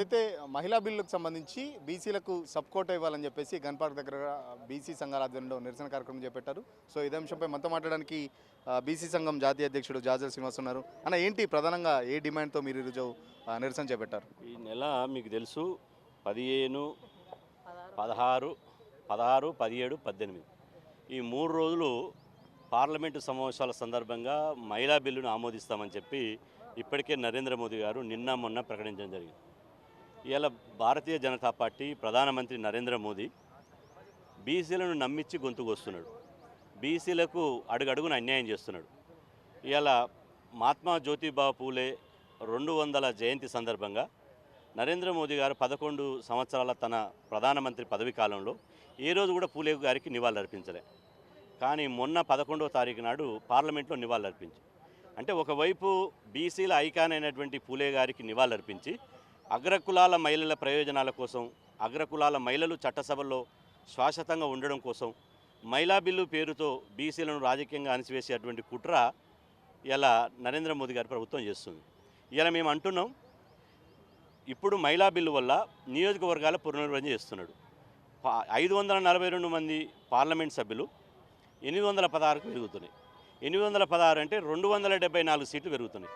అయితే మహిళా బిల్లుకు సంబంధించి బీసీలకు సబ్ కోటా ఇవ్వాలని చెప్పేసి గన్ పార్క్ దగ్గర బీసీ సంఘాల ఆధ్వర్యంలో నిరసన కార్యక్రమం చేపట్టారు. సో ఇదే అంశంపై మనతో మాట్లాడడానికి బీసీ సంఘం జాతీయ అధ్యక్షుడు జాజల్ శ్రీనివాస్ ఉన్నారు. అన్న ఏంటి ప్రధానంగా ఏ డిమాండ్తో మీరు ఈరోజు నిరసన చేపట్టారు? ఈ నెల మీకు తెలుసు 15, 16, 16, 17, 18 ఈ 3 రోజులు పార్లమెంటు సమావేశాల సందర్భంగా మహిళా బిల్లును ఆమోదిస్తామని చెప్పి ఇప్పటికే నరేంద్ర మోదీ గారు నిన్న మొన్న ప్రకటించడం జరిగింది. ఇవాళ భారతీయ జనతా పార్టీ ప్రధానమంత్రి నరేంద్ర మోదీ బీసీలను నమ్మించి గొంతుకొస్తున్నాడు. బీసీలకు అడుగడుగున అన్యాయం చేస్తున్నాడు. ఇవాళ మహాత్మా జ్యోతిబా పూలే 200వ జయంతి సందర్భంగా నరేంద్ర మోదీ గారు 11 సంవత్సరాల తన ప్రధానమంత్రి పదవి కాలంలో ఏ రోజు కూడా పూలే గారికి నివాళులర్పించలే. కానీ మొన్న 11వ తారీఖు నాడు పార్లమెంట్లో నివాళులర్పించి, అంటే ఒకవైపు బీసీల ఐకాన్ అయినటువంటి పూలే గారికి నివాళులర్పించి అగ్రకులాల మహిళల ప్రయోజనాల కోసం, అగ్రకులాల మహిళలు చట్టసభల్లో శాశ్వతంగా ఉండడం కోసం మహిళా బిల్లు పేరుతో బీసీలను రాజకీయంగా అణిచివేసేటువంటి కుట్ర ఇలా నరేంద్ర మోదీ గారి ప్రభుత్వం చేస్తుంది. ఇలా మేము అంటున్నాం, ఇప్పుడు మహిళా బిల్లు వల్ల నియోజకవర్గాల పునర్విభజన చేస్తున్నాడు. 542 మంది పార్లమెంట్ సభ్యులు 816కు పెరుగుతున్నాయి. 816 అంటే 274 సీట్లు పెరుగుతున్నాయి.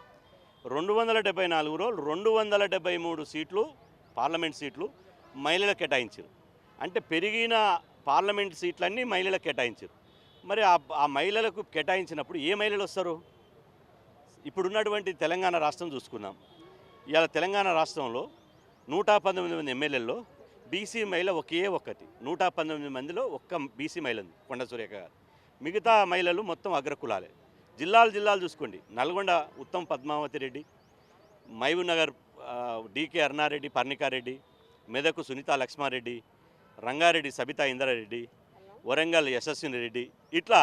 274లో 273 సీట్లు పార్లమెంట్ సీట్లు మహిళలకు కేటాయించారు. అంటే పెరిగిన పార్లమెంట్ సీట్లన్నీ మహిళలకు కేటాయించారు. మరి ఆ మహిళలకు కేటాయించినప్పుడు ఏ మహిళలు వస్తారు? ఇప్పుడున్నటువంటి తెలంగాణ రాష్ట్రం చూసుకుందాం. ఇవాళ తెలంగాణ రాష్ట్రంలో 119 మంది ఎమ్మెల్యేల్లో బీసీ మహిళ ఒకే ఒక్కటి. 119 మందిలో ఒక్క బీసీ మహిళ ఉంది, కొండ సురేఖ గారు. మిగతా మహిళలు మొత్తం అగ్రకులాలే. జిల్లాలు చూసుకోండి. నల్గొండ ఉత్తమ్ పద్మావతి రెడ్డి, మహబూబ్ నగర్ డీకే అరుణారెడ్డి, పర్ణికారెడ్డి, మెదకు సునీత లక్ష్మారెడ్డి, రంగారెడ్డి సబితా ఇంద్రారెడ్డి, వరంగల్ యశస్విని రెడ్డి, ఇట్లా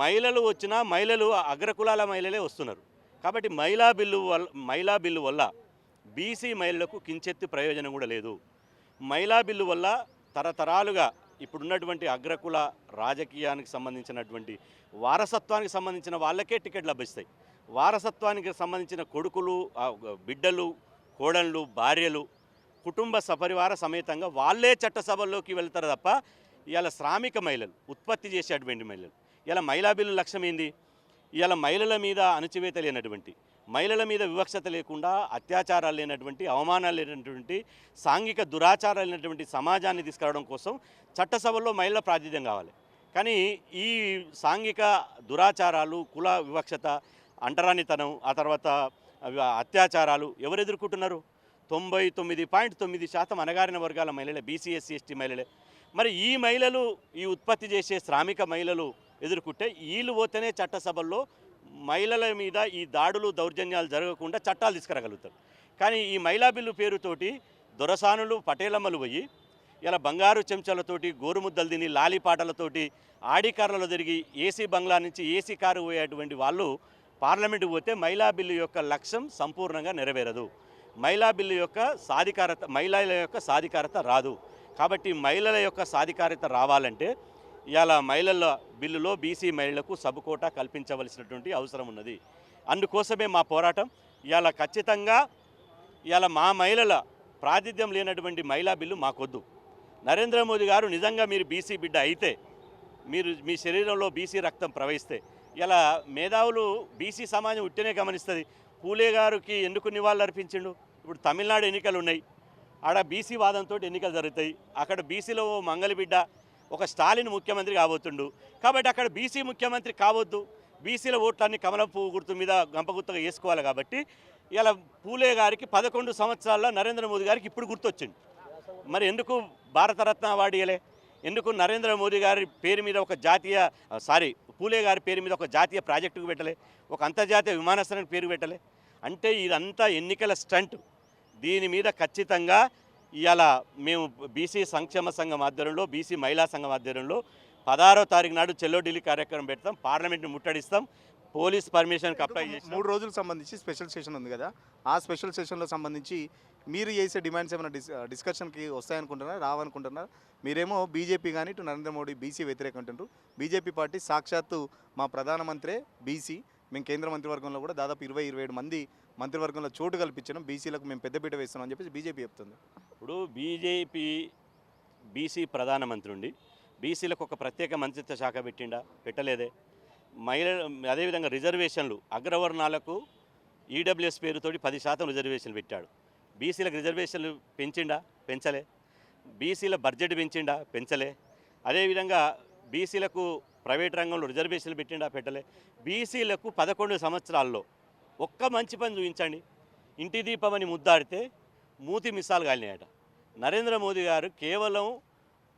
మహిళలు వచ్చినా మహిళలు అగ్రకులాల మహిళలే వస్తున్నారు. కాబట్టి మహిళా బిల్లు వల్ల బీసీ మహిళలకు కించెత్తి ప్రయోజనం కూడా లేదు. మహిళా బిల్లు వల్ల తరతరాలుగా ఇప్పుడున్నటువంటి అగ్రకుల రాజకీయానికి సంబంధించినటువంటి వారసత్వానికి సంబంధించిన వాళ్ళకే టికెట్లు లభిస్తాయి. వారసత్వానికి సంబంధించిన కొడుకులు, బిడ్డలు, కోడళ్ళు, భార్యలు కుటుంబ సపరివార సమేతంగా వాళ్ళే చట్టసభల్లోకి వెళ్తారు తప్ప ఇవాళ శ్రామిక మహిళలు, ఉత్పత్తి చేసేటువంటి మహిళలు, ఇలా మహిళా బిల్లు లక్ష్యం ఏంది? ఇవాళ మహిళల మీద అణచివేత లేనటువంటి, మహిళల మీద వివక్షత లేకుండా, అత్యాచారాలు లేనటువంటి, అవమానాలు లేనటువంటి, సాంఘిక దురాచారాలు లేనటువంటి సమాజాన్ని తీసుకురావడం కోసం చట్టసభల్లో మహిళల ప్రాతినిధ్యం కావాలి. కానీ ఈ సాంఘిక దురాచారాలు, కుల వివక్షత, అంటరానితనం, ఆ తర్వాత అత్యాచారాలు ఎవరు ఎదుర్కొంటున్నారు? 99.9% అణగారిన వర్గాల మహిళలే, బీసీ, ఎస్సీ, ఎస్టీ మహిళలే. మరి ఈ మహిళలు, ఈ ఉత్పత్తి చేసే శ్రామిక మహిళలు ఎదుర్కొంటే వీళ్ళు పోతేనే చట్టసభల్లో మహిళల మీద ఈ దాడులు, దౌర్జన్యాలు జరగకుండా చట్టాలు తీసుకురాగలుగుతారు. కానీ ఈ మహిళా బిల్లు పేరుతోటి దొరసానులు, పటేలమ్మలు పోయి ఇలా బంగారు చెంచాలతోటి, గోరుముద్దలు తిని, లాలిపాటలతోటి, ఆడికార్లలో తిరిగి ఏసీ బంగ్లా నుంచి ఏసీ కారు పోయేటువంటి వాళ్ళు పార్లమెంటుకు పోతే మహిళా బిల్లు యొక్క లక్ష్యం సంపూర్ణంగా నెరవేరదు. మహిళా బిల్లు యొక్క సాధికారత, మహిళల యొక్క సాధికారత రాదు. కాబట్టి మహిళల యొక్క సాధికారత రావాలంటే ఇవాళ మహిళల బిల్లులో బీసీ మహిళలకు సబ్ కోటా కల్పించవలసినటువంటి అవసరం ఉన్నది. అందుకోసమే మా పోరాటం. ఇవాళ ఖచ్చితంగా ఇవాళ మా మహిళల ప్రాతినిధ్యం లేనటువంటి మహిళా బిల్లు మాకొద్దు. నరేంద్ర మోదీ గారు నిజంగా మీరు బీసీ బిడ్డ అయితే, మీరు మీ శరీరంలో బీసీ రక్తం ప్రవహిస్తే, ఇలా మేధావులు బీసీ సమాజం ఉట్టినే గమనిస్తుంది. పూలే గారికి ఎందుకు నివాళులు అర్పించిండు? ఇప్పుడు తమిళనాడు ఎన్నికలు ఉన్నాయి, ఆడ బీసీ వాదంతో ఎన్నికలు జరుగుతాయి. అక్కడ బీసీలో మంగళ బిడ్డ ఒక స్టాలిన్ ముఖ్యమంత్రి కాబోతుండు. కాబట్టి అక్కడ బీసీ ముఖ్యమంత్రి కావద్దు, బీసీల ఓట్లన్నీ కమలం పువ్వు గుర్తు మీద గంపగుత్తగా వేసుకోవాలి. కాబట్టి ఇలా పూలే గారికి 11 సంవత్సరాల్లో నరేంద్ర మోదీ గారికి ఇప్పుడు గుర్తొచ్చింది. మరి ఎందుకు భారతరత్న అవార్డు ఇవ్వలే? ఎందుకు నరేంద్ర మోదీ గారి పేరు మీద ఒక పూలే గారి పేరు మీద ఒక జాతీయ ప్రాజెక్టుకు పెట్టలే? ఒక అంతర్జాతీయ విమానాశ్రయానికి పేరు పెట్టలే? అంటే ఇదంతా ఎన్నికల స్టంట్. దీని మీద ఖచ్చితంగా ఇవాళ మేము బీసీ సంక్షేమ సంఘం ఆధ్వర్యంలో, బీసీ మహిళా సంఘం ఆధ్వర్యంలో 16వ తారీఖు నాడు చెల్లో ఢిల్లీ కార్యక్రమం పెడతాం. పార్లమెంట్ని ముట్టడిస్తాం. పోలీస్ పర్మిషన్కి అప్లై చేసి 3 రోజులకు సంబంధించి స్పెషల్ సెషన్ ఉంది కదా, ఆ స్పెషల్ సెషన్లో సంబంధించి మీరు చేసే డిమాండ్స్ ఏమైనా డిస్కషన్కి వస్తాయనుకుంటున్నారా, రావనుకుంటున్నారా? మీరేమో బీజేపీ కానీ ఇటు నరేంద్ర మోడీ బీసీ వ్యతిరేకం అంటుంటారు. బీజేపీ పార్టీ సాక్షాత్తు మా ప్రధానమంత్రే బీసీ, మేము కేంద్ర మంత్రివర్గంలో కూడా దాదాపు 20-27 మంది మంత్రివర్గంలో చోటు కల్పించడం, బీసీలకు మేము పెద్దపీట వేస్తున్నాం అని చెప్పేసి బీజేపీ చెప్తుంది. ఇప్పుడు బీజేపీ బీసీ ప్రధానమంత్రి ఉండి బీసీలకు ఒక ప్రత్యేక మంత్రిత్వ శాఖ పెట్టిండా? పెట్టలేదే. మహిళ అదేవిధంగా రిజర్వేషన్లు అగ్రవర్ణాలకు ఈడబ్ల్యూఎస్ పేరుతోటి 10% రిజర్వేషన్లు పెట్టాడు. బీసీలకు రిజర్వేషన్లు పెంచిండా? పెంచలే. బీసీల బడ్జెట్ పెంచిండా? పెంచలే. అదేవిధంగా బీసీలకు ప్రైవేట్ రంగంలో రిజర్వేషన్లు పెట్టిండా? పెట్టలే. బీసీలకు 11 సంవత్సరాల్లో ఒక్క మంచి పని చూపించండి. ఇంటి దీపం అని ముద్దాడితే మూతి మిసాలు కాలినాయట. నరేంద్ర మోదీ గారు కేవలం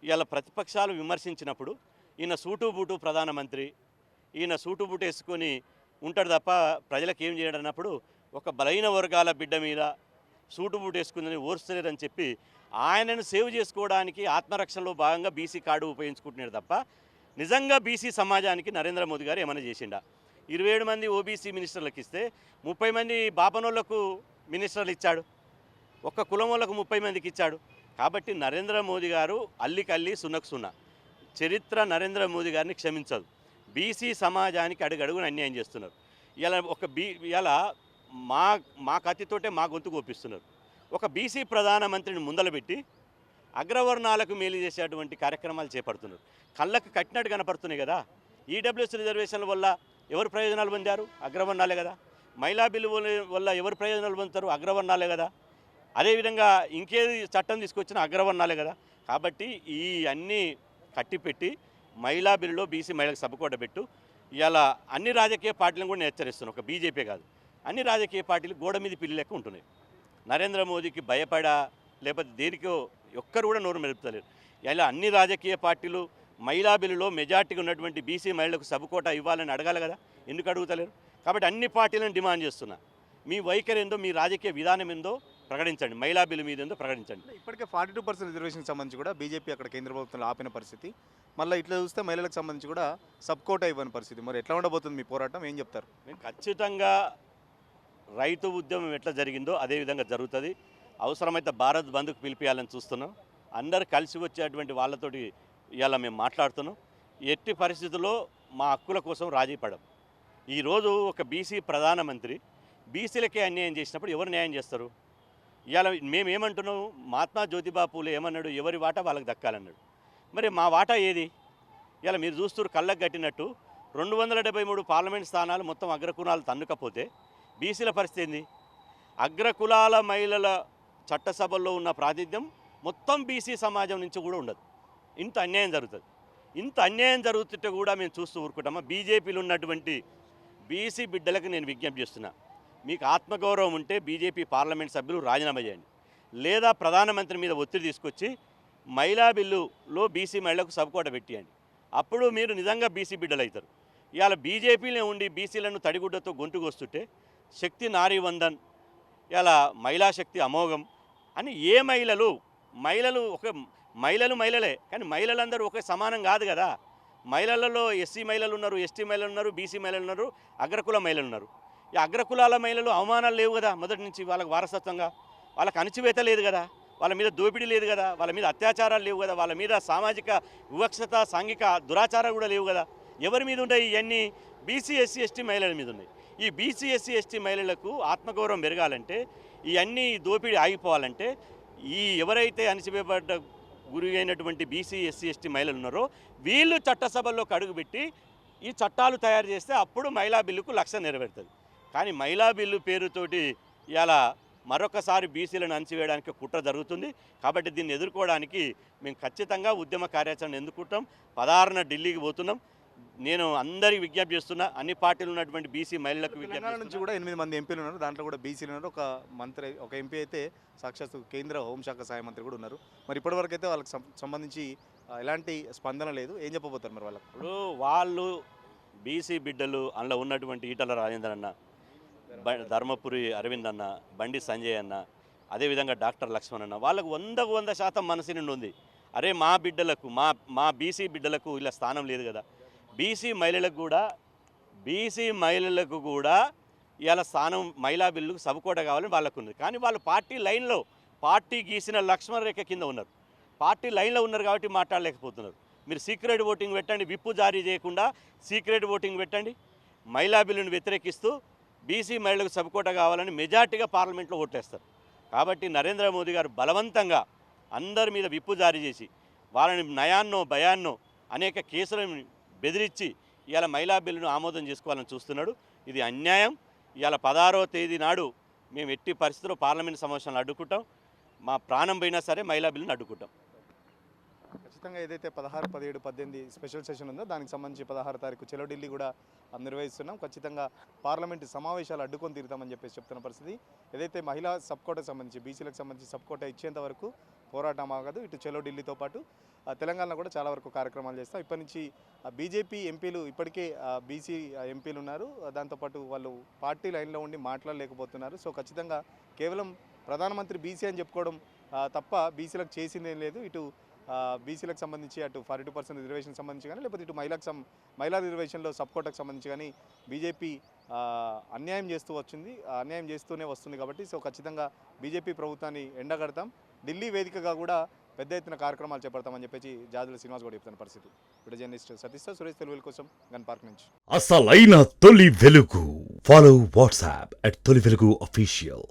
ఇలా ప్రతిపక్షాలు విమర్శించినప్పుడు ఈయన సూటు బూటు ప్రధానమంత్రి, ఈయన సూటు బూటు వేసుకొని ఉంటాడు తప్ప ప్రజలకు ఏం చేయడం అన్నప్పుడు ఒక బలహీన వర్గాల బిడ్డ మీద సూటు బూటు వేసుకుందని ఓర్చలేదని చెప్పి ఆయనను సేవ్ చేసుకోవడానికి ఆత్మరక్షణలో భాగంగా బీసీ కార్డు ఉపయోగించుకుంటున్నాడు తప్ప నిజంగా బీసీ సమాజానికి నరేంద్ర మోదీ గారు ఏమైనా చేసిండా? 27 మంది ఓబీసీ మినిస్టర్లకు ఇస్తే 30 మంది బాపనోళ్లకు మినిస్టర్లు ఇచ్చాడు, ఒక్క కులం వాళ్ళకు 30 మందికి ఇచ్చాడు. కాబట్టి నరేంద్ర మోదీ గారు అల్లికల్లి సున్నకు సున్న. చరిత్ర నరేంద్ర మోదీ గారిని క్షమించదు. బీసీ సమాజానికి అడుగడుగున అన్యాయం చేస్తున్నారు. ఇలా మా కత్తితోటే మా గొంతు కోపిస్తున్నారు. ఒక బీసీ ప్రధానమంత్రిని ముందలబెట్టి అగ్రవర్ణాలకు మేలు చేసేటువంటి కార్యక్రమాలు చేపడుతున్నారు. కళ్ళకు కట్టినట్టు కనపడుతున్నాయి కదా. ఈడబ్ల్యూఎస్ రిజర్వేషన్ల వల్ల ఎవరు ప్రయోజనాలు పొందారు? అగ్రవర్ణాలే కదా. మహిళా బిల్లు వల్ల ఎవరు ప్రయోజనాలు పొందుతారు? అగ్రవర్ణాలే కదా. అదేవిధంగా ఇంకేది చట్టం తీసుకొచ్చినా అగ్రవర్ణాలే కదా. కాబట్టి ఈ అన్నీ కట్టిపెట్టి మహిళా బిల్లులో బీసీ మహిళలకు సభకోట పెట్టు. ఇలా అన్ని రాజకీయ పార్టీలను కూడా నేను హెచ్చరిస్తున్నాను. ఒక బీజేపీ కాదు, అన్ని రాజకీయ పార్టీలు గోడ మీద పిల్లి లెక్క ఉంటున్నాయి. నరేంద్ర మోదీకి భయపడా లేకపోతే దేనికో ఒక్కరు కూడా నోరు మెరుపుతలేరు. ఇలా అన్ని రాజకీయ పార్టీలు మహిళా బిల్లులో మెజార్టీగా ఉన్నటువంటి బీసీ మహిళలకు సభకోట ఇవ్వాలని అడగాలి కదా. ఎందుకు అడుగుతలేరు? కాబట్టి అన్ని పార్టీలను డిమాండ్ చేస్తున్నా, మీ వైఖరి ఏందో, మీ రాజకీయ విధానం ఏందో ప్రకటించండి. మహిళా బిల్లు మీద ఏందో ప్రకటించండి. ఇప్పటికే 42% రిజర్వేషన్కి సంబంధించి కూడా బీజేపీ అక్కడ కేంద్ర ప్రభుత్వంలో ఆపిన పరిస్థితి, మళ్ళీ ఇట్లా చూస్తే మహిళలకు సంబంధించి కూడా సబ్కోటా ఇవ్వని పరిస్థితి. మరి ఎట్లా ఉండబోతుంది మీ పోరాటం? ఏం చెప్తారు? మేము ఖచ్చితంగా రైతు ఉద్యమం ఎట్లా జరిగిందో అదే విధంగా జరుగుతుంది. అవసరమైతే భారత్ బంద్కు పిలిపియాలని చూస్తున్నాం. అందరు కలిసి వచ్చేటువంటి వాళ్ళతోటి ఇవాళ మేము మాట్లాడుతున్నాం. ఎట్టి పరిస్థితుల్లో మా హక్కుల కోసం రాజీ పడం. ఈరోజు ఒక బీసీ ప్రధానమంత్రి బీసీలకే అన్యాయం చేసినప్పుడు ఎవరు న్యాయం చేస్తారు? ఇవాళ మేమేమంటున్నాం, మహాత్మా జ్యోతిబా పూలే ఏమన్నాడు, ఎవరి వాటా వాళ్ళకి దక్కాలన్నాడు. మరి మా వాటా ఏది? ఇలా మీరు చూస్తున్నారు కళ్ళకు కట్టినట్టు 273 పార్లమెంట్ స్థానాలు మొత్తం అగ్రకులాలు తన్నుకపోతే బీసీల పరిస్థితి ఏంది? అగ్రకులాల మహిళల చట్టసభల్లో ఉన్న ప్రాతినిధ్యం మొత్తం బీసీ సమాజం నుంచి కూడా ఉండదు. ఇంత అన్యాయం జరుగుతుంది. ఇంత అన్యాయం జరుగుతుంటే కూడా మేము చూస్తూ ఊరుకుంటామా? బీజేపీలో ఉన్నటువంటి బీసీ బిడ్డలకు నేను విజ్ఞప్తి చేస్తున్నా, మీకు ఆత్మగౌరవం ఉంటే బీజేపీ పార్లమెంట్ సభ్యులు రాజీనామా చేయండి, లేదా ప్రధానమంత్రి మీద ఒత్తిడి తీసుకొచ్చి మహిళా బిల్లులో బీసీ మహిళలకు సబ్కోట పెట్టియండి. అప్పుడు మీరు నిజంగా బీసీ బిడ్డలు అవుతారు. ఇవాళ బీజేపీలో ఉండి బీసీలను తడిగుడ్డతో గొంతుకొస్తుంటే శక్తి నారీవందన్, ఇలా మహిళా శక్తి అమోఘం అని ఏ మహిళలు ఒక మహిళలే, కానీ మహిళలందరూ ఒకే సమానం కాదు కదా. మహిళలలో ఎస్సీ మహిళలు ఉన్నారు, ఎస్టీ మహిళలు ఉన్నారు, బీసీ మహిళలు ఉన్నారు, అగ్రకుల మహిళలు ఉన్నారు. ఈ అగ్రకులాల మహిళలు అవమానాలు లేవు కదా మొదటి నుంచి. వాళ్ళకి వారసత్వంగా వాళ్ళకి అణచివేత లేదు కదా, వాళ్ళ మీద దోపిడీ లేదు కదా, వాళ్ళ మీద అత్యాచారాలు లేవు కదా, వాళ్ళ మీద సామాజిక వివక్షత, సాంఘిక దురాచారాలు కూడా లేవు కదా. ఎవరి మీద ఉన్నాయి ఇవన్నీ? బీసీ ఎస్సీ ఎస్టీ మహిళల మీద ఉన్నాయి. ఈ బీసీ ఎస్సీ ఎస్టీ మహిళలకు ఆత్మగౌరవం పెరగాలంటే, ఇవన్నీ దోపిడీ ఆగిపోవాలంటే, ఈ ఎవరైతే అణచివేయబడ్డ గురి అయినటువంటి బీసీ ఎస్సీ ఎస్టీ మహిళలు ఉన్నారో వీళ్ళు చట్టసభల్లోకి అడుగుపెట్టి ఈ చట్టాలు తయారు చేస్తే అప్పుడు మహిళా బిల్లుకు లక్ష్యం నెరవేరుతుంది. కానీ మహిళా బిల్లు పేరుతోటి ఇలా మరొకసారి బీసీలను అణచివేయడానికి కుట్ర జరుగుతుంది. కాబట్టి దీన్ని ఎదుర్కోవడానికి మేము ఖచ్చితంగా ఉద్యమ కార్యాచరణ ఎందుకుంటాం. 16న ఢిల్లీకి పోతున్నాం. నేను అందరికి విజ్ఞప్తి చేస్తున్నా, అన్ని పార్టీలు ఉన్నటువంటి బీసీ మహిళలకు విజ్ఞప్తి నుంచి కూడా 8 మంది ఎంపీలు ఉన్నారు, దాంట్లో కూడా బీసీలు ఉన్నారు. ఒక ఎంపీ అయితే సాక్షాత్ కేంద్ర హోంశాఖ సహాయ మంత్రి కూడా ఉన్నారు. మరి ఇప్పటివరకు అయితే వాళ్ళకి సంబంధించి ఎలాంటి స్పందన లేదు. ఏం చెప్పబోతారు మరి వాళ్ళకి? ఇప్పుడు వాళ్ళు బీసీ బిడ్డలు అందులో ఉన్నటువంటి ఈటల రాజేందర్ అన్న, ధర్మపురి అరవింద్ అన్న, బండి సంజయ్ అన్న, అదేవిధంగా డాక్టర్ లక్ష్మణ్ అన్న, వాళ్ళకు 100% మనసు నుండి ఉంది. అరే మా బిడ్డలకు, మా బీసీ బిడ్డలకు ఇలా స్థానం లేదు కదా. బీసీ మహిళలకు కూడా ఇవాళ స్థానం మహిళా బిల్లుకు సబకోట కావాలని వాళ్ళకు ఉంది. కానీ వాళ్ళు పార్టీ గీసిన లక్ష్మణ రేఖ కింద ఉన్నారు. పార్టీ లైన్లో ఉన్నారు కాబట్టి మాట్లాడలేకపోతున్నారు. మీరు సీక్రెట్ ఓటింగ్ పెట్టండి, విప్పు జారీ చేయకుండా సీక్రెట్ ఓటింగ్ పెట్టండి. మహిళా బిల్లును వ్యతిరేకిస్తూ బీసీ మహిళలకు సపోర్ట్ కావాలని మెజార్టీగా పార్లమెంట్లో ఓట్లేస్తారు. కాబట్టి నరేంద్ర మోదీ గారు బలవంతంగా అందరి మీద విప్పు జారీ చేసి వాళ్ళని నయాన్నో భయాన్నో అనేక కేసులను బెదిరించి ఇవాళ మహిళా బిల్లును ఆమోదం చేసుకోవాలని చూస్తున్నాడు. ఇది అన్యాయం. ఇవాళ 16వ తేదీ నాడు మేము ఎట్టి పరిస్థితుల్లో పార్లమెంట్ సమావేశాలను అడ్డుకుంటాం. మా ప్రాణం పోయినా సరే మహిళా బిల్లును అడ్డుకుంటాం. ఖచ్చితంగా ఏదైతే 16, 17, 18 స్పెషల్ సెషన్ ఉందో దానికి సంబంధించి 16 తారీఖు చెలో ఢిల్లీ కూడా నిర్వహిస్తున్నాం. ఖచ్చితంగా పార్లమెంటు సమావేశాలు అడ్డుకొని తీరుతామని చెప్పేసి చెప్తున్న పరిస్థితి. ఏదైతే మహిళా సబ్ కోటాకు సంబంధించి బీసీలకు సంబంధించి సబ్ కోటా ఇచ్చేంత వరకు పోరాటం ఆగదు. ఇటు చెలో ఢిల్లీతో పాటు తెలంగాణలో కూడా చాలా వరకు కార్యక్రమాలు చేస్తాం. ఇప్పటి నుంచి బీజేపీ ఎంపీలు ఇప్పటికే బీసీ ఎంపీలు ఉన్నారు. దాంతోపాటు వాళ్ళు పార్టీ లైన్లో ఉండి మాట్లాడలేకపోతున్నారు. సో ఖచ్చితంగా కేవలం ప్రధానమంత్రి బీసీ అని చెప్పుకోవడం తప్ప బీసీలకు చేసిందేం లేదు. ఇటు బీసీలకు సంబంధించి అటు 42% రిజర్వేషన్ సంబంధించి కానీ లేకపోతే ఇటు మహిళా రిజర్వేషన్లో సబ్ కోటాకు సంబంధించి కానీ బీజేపీ అన్యాయం చేస్తూ వచ్చింది, అన్యాయం చేస్తూనే వస్తుంది. కాబట్టి సో ఖచ్చితంగా బీజేపీ ప్రభుత్వాన్ని ఎండగడతాం. ఢిల్లీ వేదికగా కూడా పెద్ద ఎత్తున కార్యక్రమాలు చేపడతామని చెప్పేసి జాజుల శ్రీనివాస్ కూడా చెప్తున్న పరిస్థితి. ఇప్పుడు జర్నలిస్ట్ సతీష్తో సురేష్ తెలుగుల కోసం గన్ పార్క్ నుంచి. అసలైన తొలి వెలుగు. ఫాలో వాట్సాప్ @తొలి వెలుగు అఫీషియల్.